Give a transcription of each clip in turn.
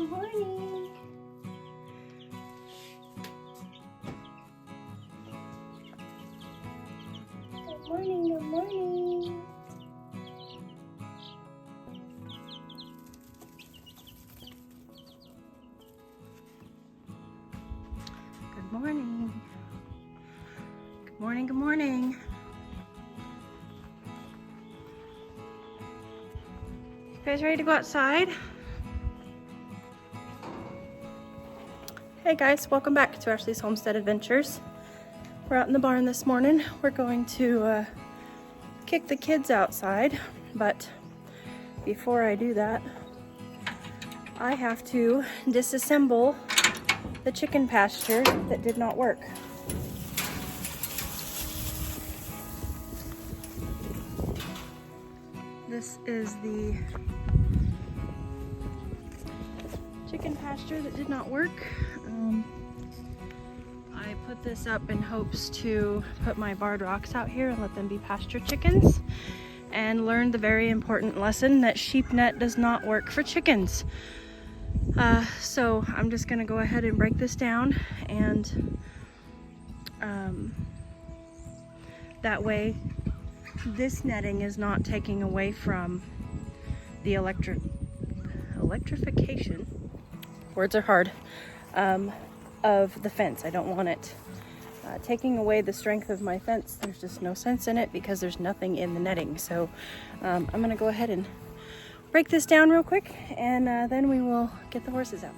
Good morning. Good morning, good morning. Good morning. Good morning, good morning. You guys ready to go outside? Hey guys, welcome back to Ashley's Homestead Adventures. We're out in the barn this morning. We're going to kick the kids outside, but before I do that, I have to disassemble the chicken pasture that did not work. This is the chicken pasture that did not work. I put this up in hopes to put my barred rocks out here and let them be pasture chickens, and learned the very important lesson that sheep net does not work for chickens. So I'm just gonna go ahead and break this down, and that way this netting is not taking away from the electrification, words are hard, of the fence. I don't want it taking away the strength of my fence. There's just no sense in it because there's nothing in the netting. So I'm gonna go ahead and break this down real quick, and then we will get the horses out.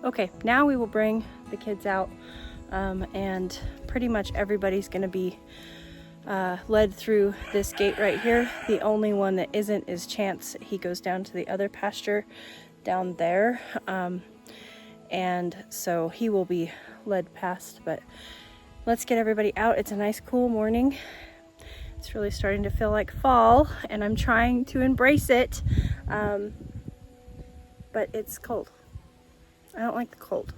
Okay, now we will bring the kids out, and pretty much everybody's gonna be led through this gate right here. The only one that isn't is Chance. He goes down to the other pasture down there, and so he will be led past, but let's get everybody out. It's a nice cool morning. It's really starting to feel like fall, and I'm trying to embrace it, but it's cold. I don't like the cold.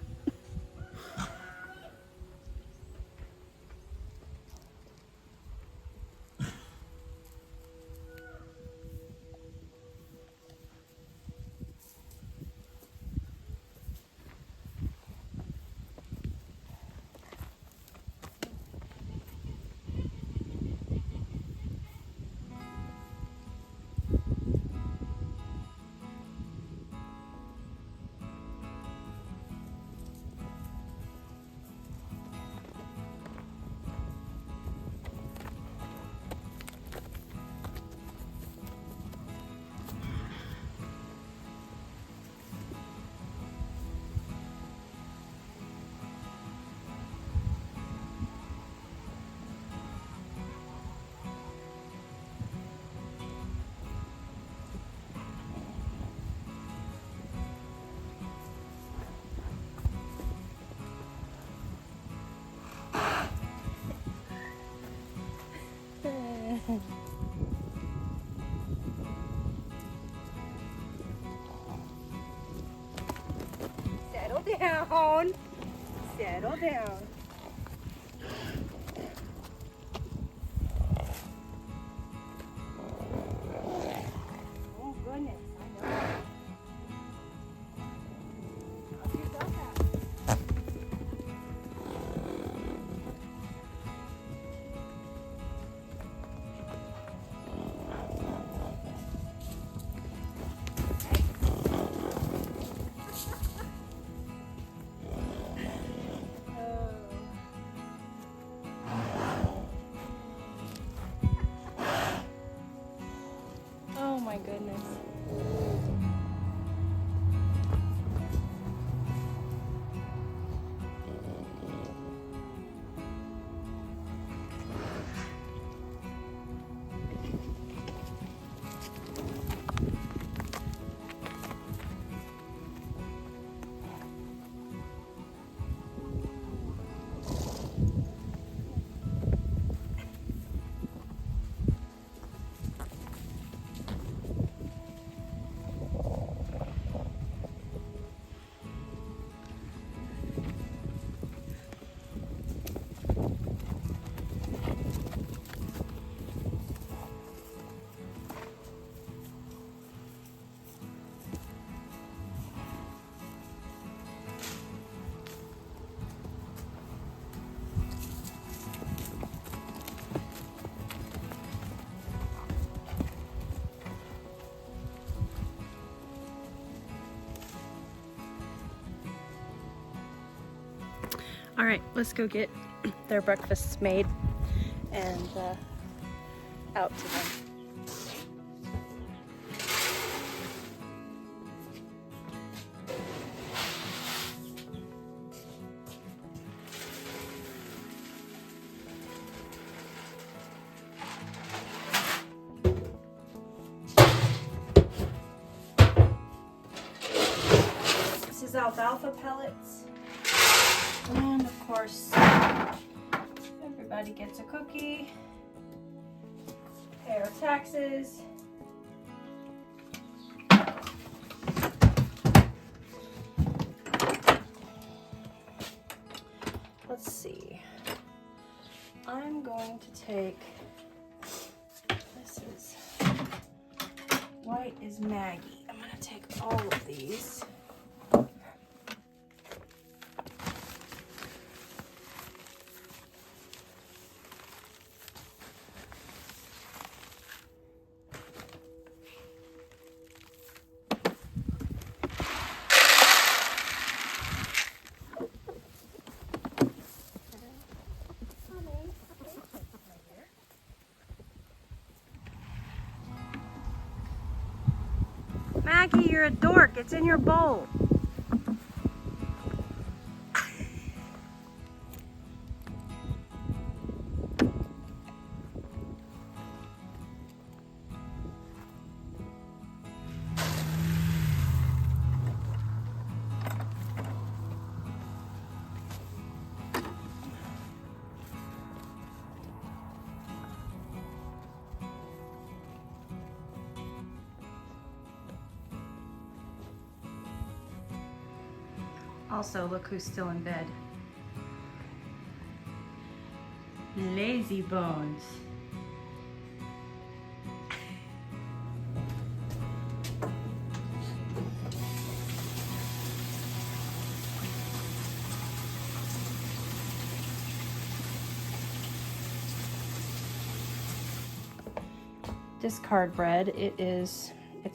Settle down. Settle down. Oh goodness, I know. Help yourself out. Oh my goodness. All right, let's go get their breakfasts made and out to them. This is alfalfa pellets. And of course, everybody gets a cookie, pay our taxes. Let's see. I'm going to take, this is, white is Maggie. I'm going to take all of these. Maggie, you're a dork. It's in your bowl. Also, look who's still in bed. Lazy Bones. Discard bread. It's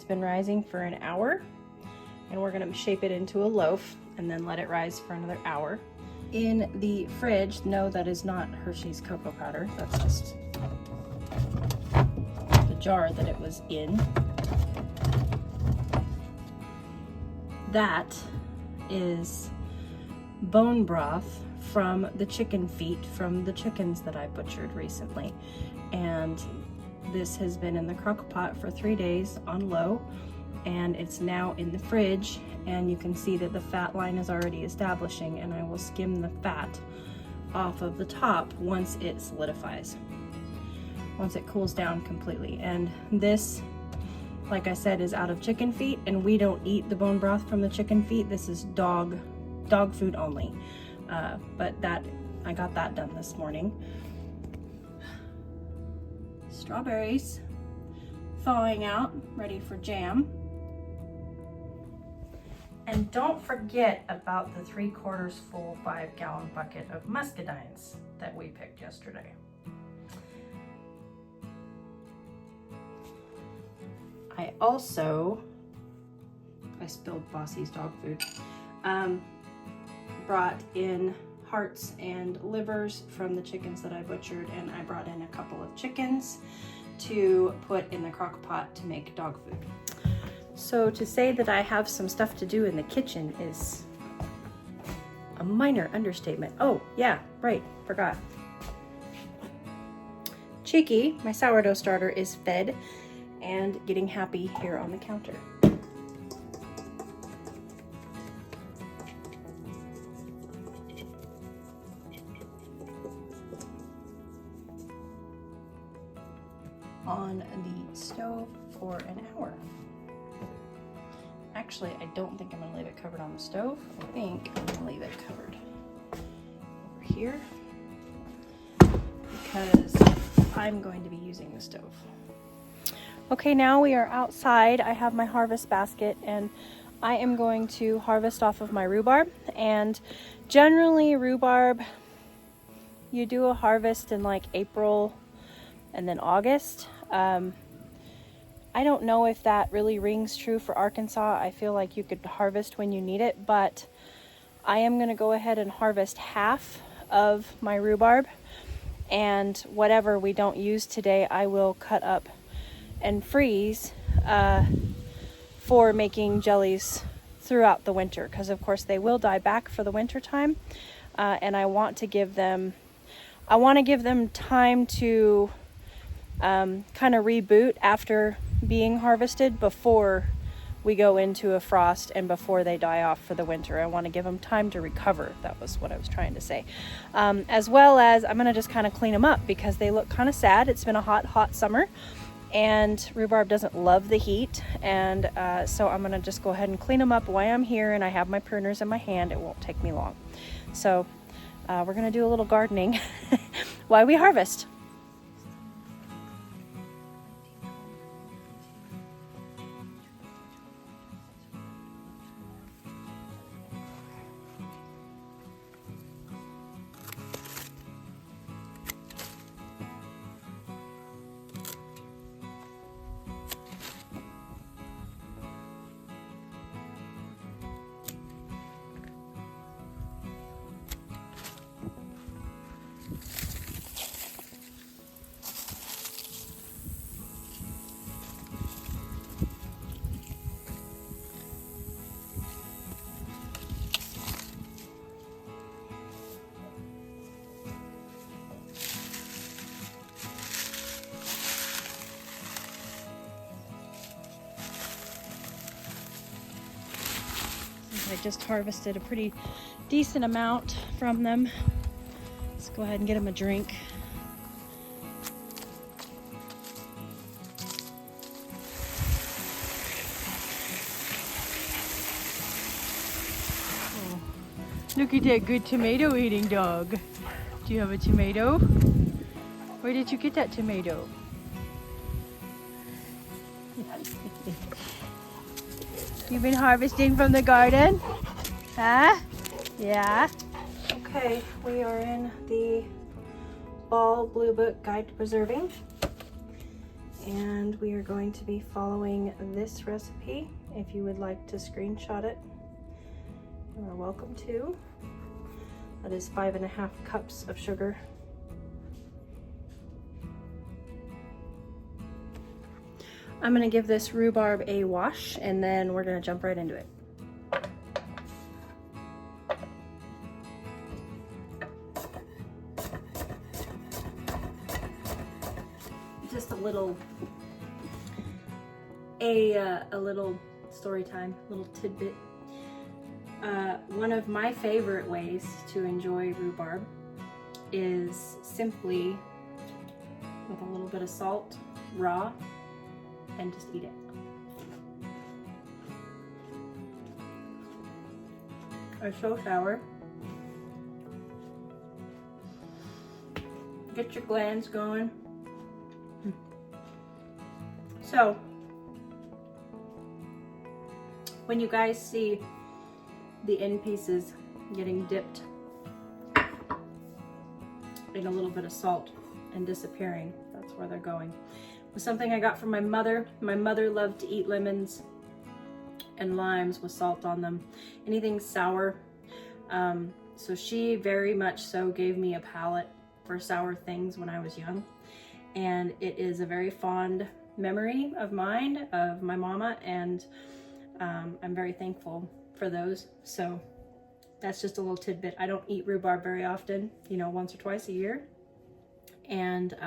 been rising for an hour, and we're gonna shape it into a loaf and then let it rise for another hour. In the fridge, no, that is not Hershey's cocoa powder. That's just the jar that it was in. That is bone broth from the chicken feet from the chickens that I butchered recently. And this has been in the crock pot for 3 days on low, and it's now in the fridge, and you can see that the fat line is already establishing, and I will skim the fat off of the top once it solidifies, once it cools down completely. And this, like I said, is out of chicken feet, and we don't eat the bone broth from the chicken feet. This is dog food only. But I got that done this morning. Strawberries thawing out, ready for jam. And don't forget about the 3/4 full 5-gallon bucket of muscadines that we picked yesterday. I spilled Bossy's dog food, brought in hearts and livers from the chickens that I butchered, and I brought in a couple of chickens to put in the crock pot to make dog food. So to say that I have some stuff to do in the kitchen is a minor understatement. Oh yeah, right, forgot. Cheeky, my sourdough starter, is fed and getting happy here on the counter. On the stove for an hour. Actually, I don't think I'm going to leave it covered on the stove. I think I'm going to leave it covered over here because I'm going to be using the stove. Okay, now we are outside. I have my harvest basket, and I am going to harvest off of my rhubarb. And generally, rhubarb, you do a harvest in like April and then August. I don't know if that really rings true for Arkansas. I feel like you could harvest when you need it, but I am going to go ahead and harvest half of my rhubarb, and whatever we don't use today I will cut up and freeze for making jellies throughout the winter, because of course they will die back for the winter time, and I want to give them time to kind of reboot after being harvested before we go into a frost and before they die off for the winter. I want to give them time to recover. That was what I was trying to say. As well as I'm going to just kind of clean them up because they look kind of sad. It's been a hot summer, and rhubarb doesn't love the heat, and so I'm going to just go ahead and clean them up while I'm here, and I have my pruners in my hand. It won't take me long. So we're going to do a little gardening while we harvest. I just harvested a pretty decent amount from them. Let's go ahead and get them a drink. Oh, look at that good tomato eating dog. Do you have a tomato? Where did you get that tomato? You've been harvesting from the garden? Huh? Yeah. Okay, we are in the Ball Blue Book Guide to Preserving, and we are going to be following this recipe. If you would like to screenshot it, you are welcome to. That is 5.5 cups of sugar. I'm gonna give this rhubarb a wash, and then we're gonna jump right into it. Just a little story time, little tidbit. One of my favorite ways to enjoy rhubarb is simply with a little bit of salt, raw, and just eat it. It's so sour. Get your glands going. So, when you guys see the end pieces getting dipped in a little bit of salt and disappearing, that's where they're going. Was something I got from my mother. My mother loved to eat lemons and limes with salt on them. Anything sour. So she very much so gave me a palate for sour things when I was young. And it is a very fond memory of mine, of my mama, and I'm very thankful for those. So that's just a little tidbit. I don't eat rhubarb very often, you know, once or twice a year. And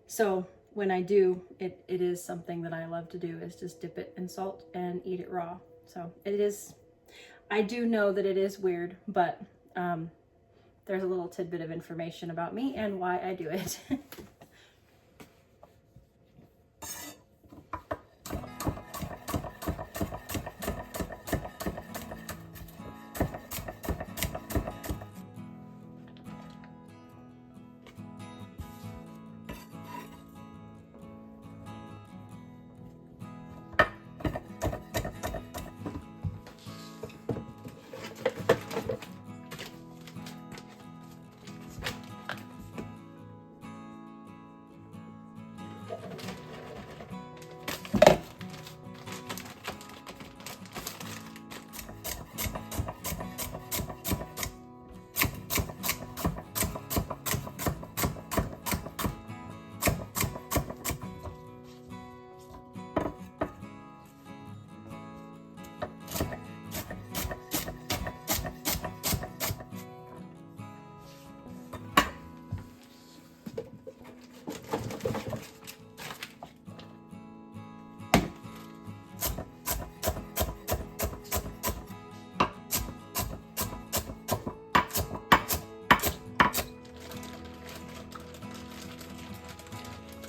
so when I do, it is something that I love to do, is just dip it in salt and eat it raw. So it is, I do know that it is weird, but there's a little tidbit of information about me and why I do it.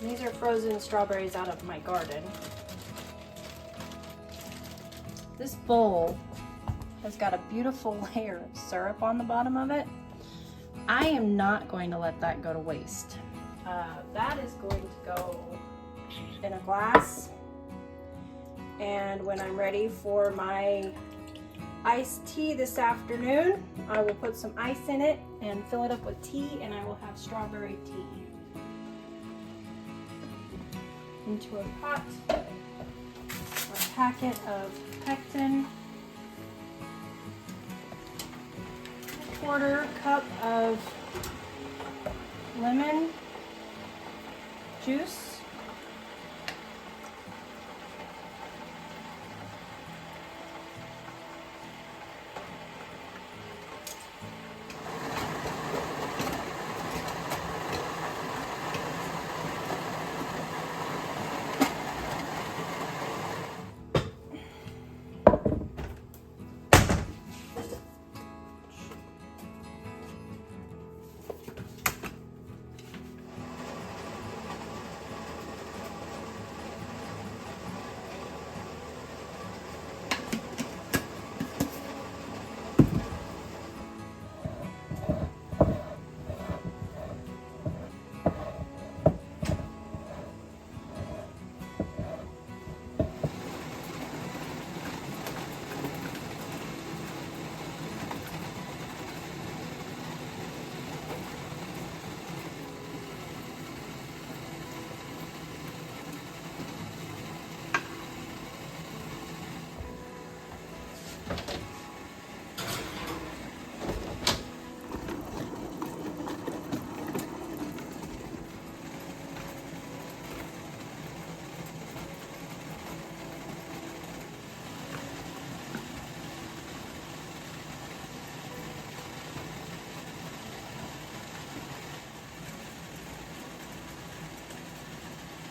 These are frozen strawberries out of my garden. This bowl has got a beautiful layer of syrup on the bottom of it. I am not going to let that go to waste. That is going to go in a glass, and when I'm ready for my iced tea this afternoon, I will put some ice in it and fill it up with tea, and I will have strawberry tea. Into a pot, a packet of pectin, a 1/4 cup of lemon juice,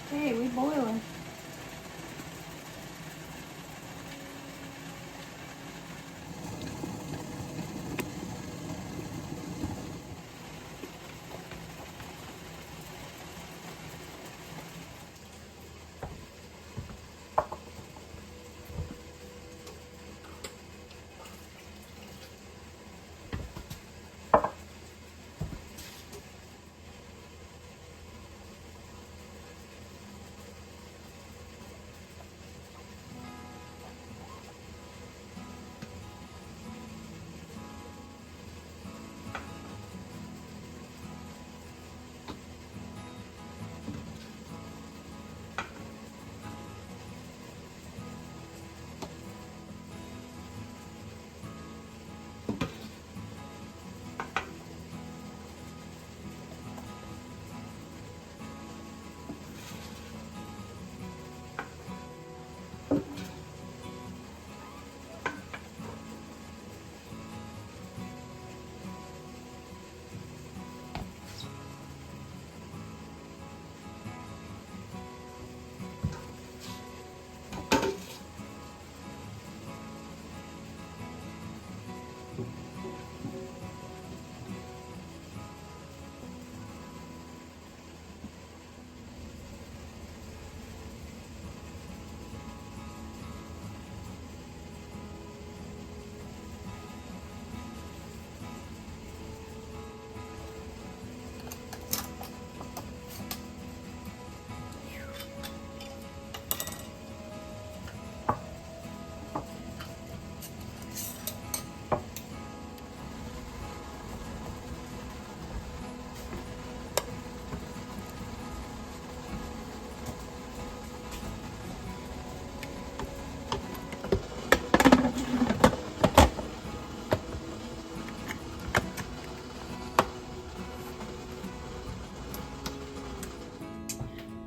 hey, we boiling.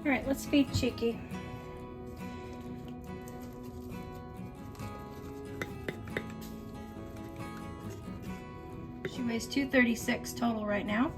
All right, let's feed Cheeky. She weighs 236 total right now.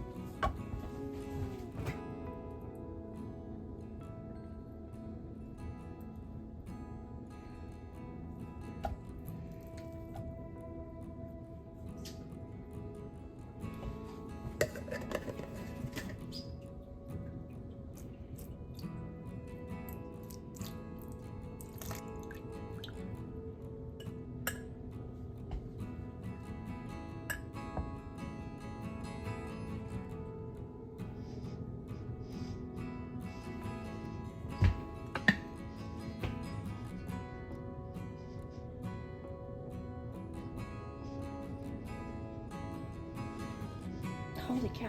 Holy cow.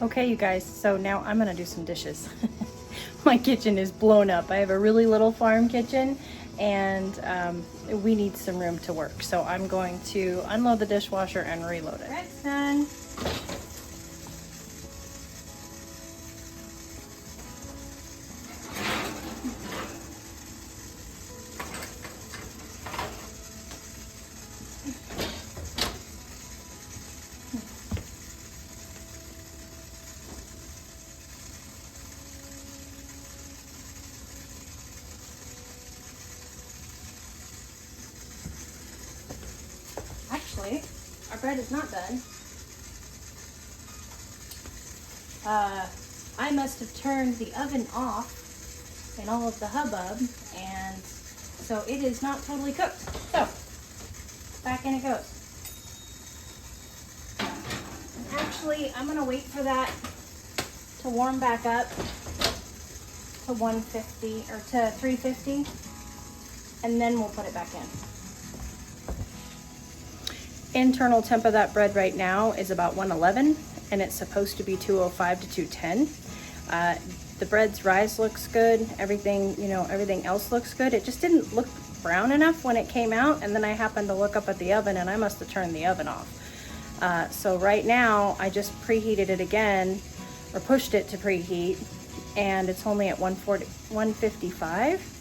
Okay, you guys, so now I'm gonna do some dishes. My kitchen is blown up. I have a really little farm kitchen, and we need some room to work. So I'm going to unload the dishwasher and reload it. That's done. Actually, our bread is not done. I must have turned the oven off in all of the hubbub, and so it is not totally cooked. So, back in it goes. And actually, I'm gonna wait for that to warm back up to 150 or to 350, and then we'll put it back in. Internal temp of that bread right now is about 111, and it's supposed to be 205 to 210. The bread's rise looks good. Everything, everything else looks good. It just didn't look brown enough when it came out, and then I happened to look up at the oven, and I must have turned the oven off. So right now, I just preheated it again, or pushed it to preheat, and it's only at 155.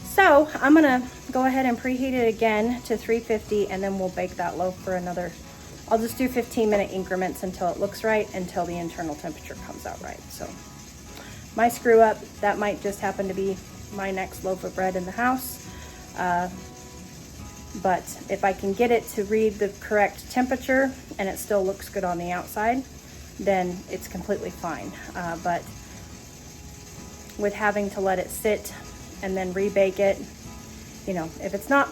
So I'm gonna go ahead and preheat it again to 350, and then we'll bake that loaf for another, I'll just do 15-minute increments until it looks right, until the internal temperature comes out right. So my screw up, that might just happen to be my next loaf of bread in the house. But if I can get it to read the correct temperature and it still looks good on the outside, then it's completely fine. But with having to let it sit and then rebake it, if it's not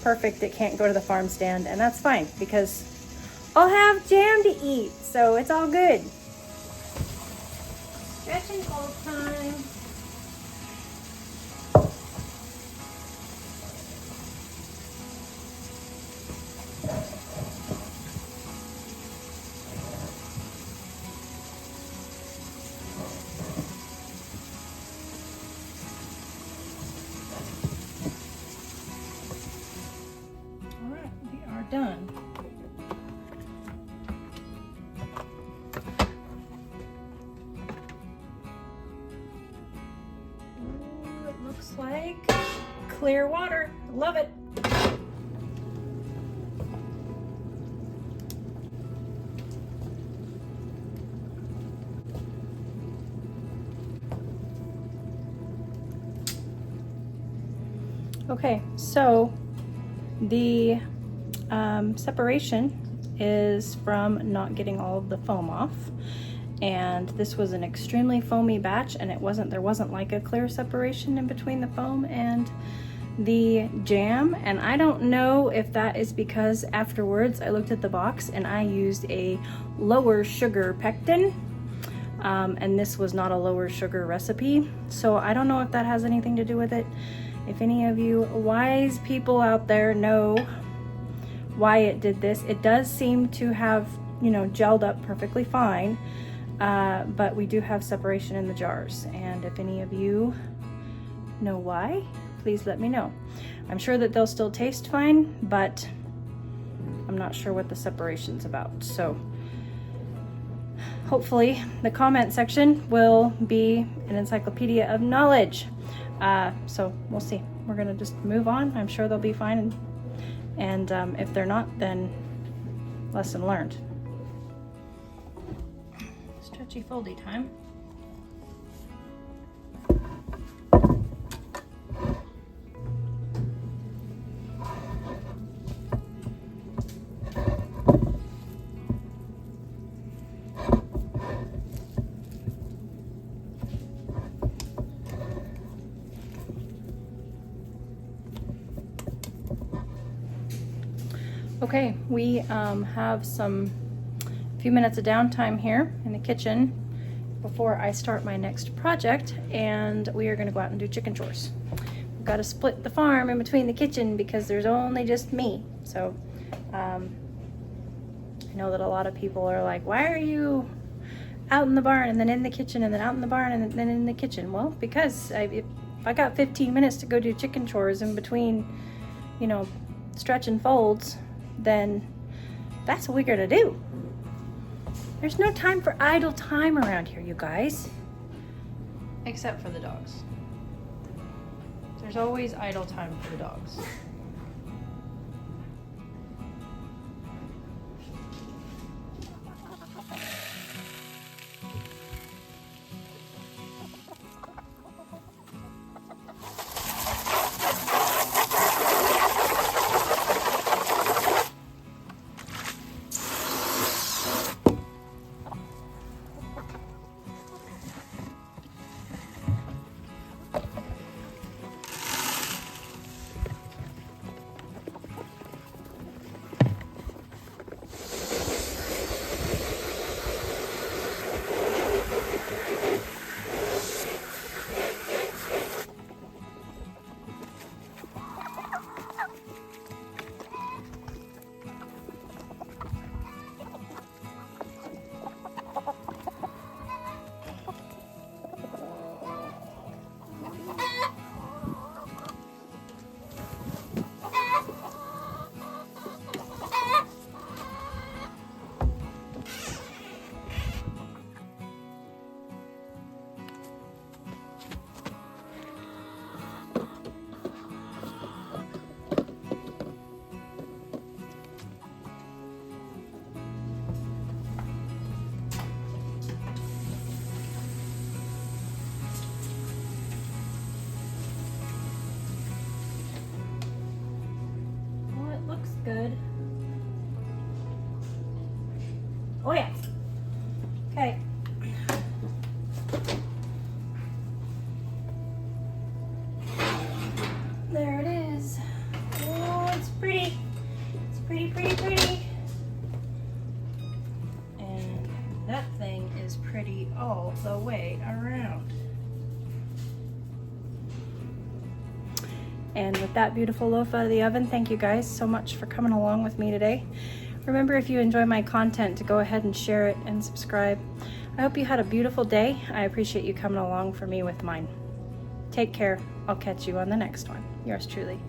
perfect, it can't go to the farm stand, and that's fine because I'll have jam to eat, so it's all good. Stretch and fold time. Done. Ooh, it looks like clear water. Love it. Okay, so the separation is from not getting all of the foam off, and this was an extremely foamy batch, and there wasn't like a clear separation in between the foam and the jam. And I don't know if that is because afterwards I looked at the box and I used a lower sugar pectin, and this was not a lower sugar recipe, so I don't know if that has anything to do with it. If any of you wise people out there know why it did this, it does seem to have, gelled up perfectly fine, but we do have separation in the jars, and if any of you know why, please let me know. I'm sure that they'll still taste fine, but I'm not sure what the separation's about. So hopefully the comment section will be an encyclopedia of knowledge. So we'll see. We're gonna just move on. I'm sure they'll be fine, and if they're not, then lesson learned. Stretchy foldy time. Okay, we have a few minutes of downtime here in the kitchen before I start my next project, and we are going to go out and do chicken chores. We've got to split the farm in between the kitchen because there's only just me. So I know that a lot of people are like, why are you out in the barn and then in the kitchen and then out in the barn and then in the kitchen? Well, because if I got 15 minutes to go do chicken chores in between, you know, stretch and folds, then that's what we're gonna do. There's no time for idle time around here, you guys. Except for the dogs. There's always idle time for the dogs. Good. Oh yeah. Okay. There it is. Oh, it's pretty. It's pretty, pretty, pretty. And that thing is pretty all the way around. And with that beautiful loaf out of the oven, thank you guys so much for coming along with me today. Remember, if you enjoy my content, to go ahead and share it and subscribe. I hope you had a beautiful day. I appreciate you coming along for me with mine. Take care. I'll catch you on the next one. Yours truly.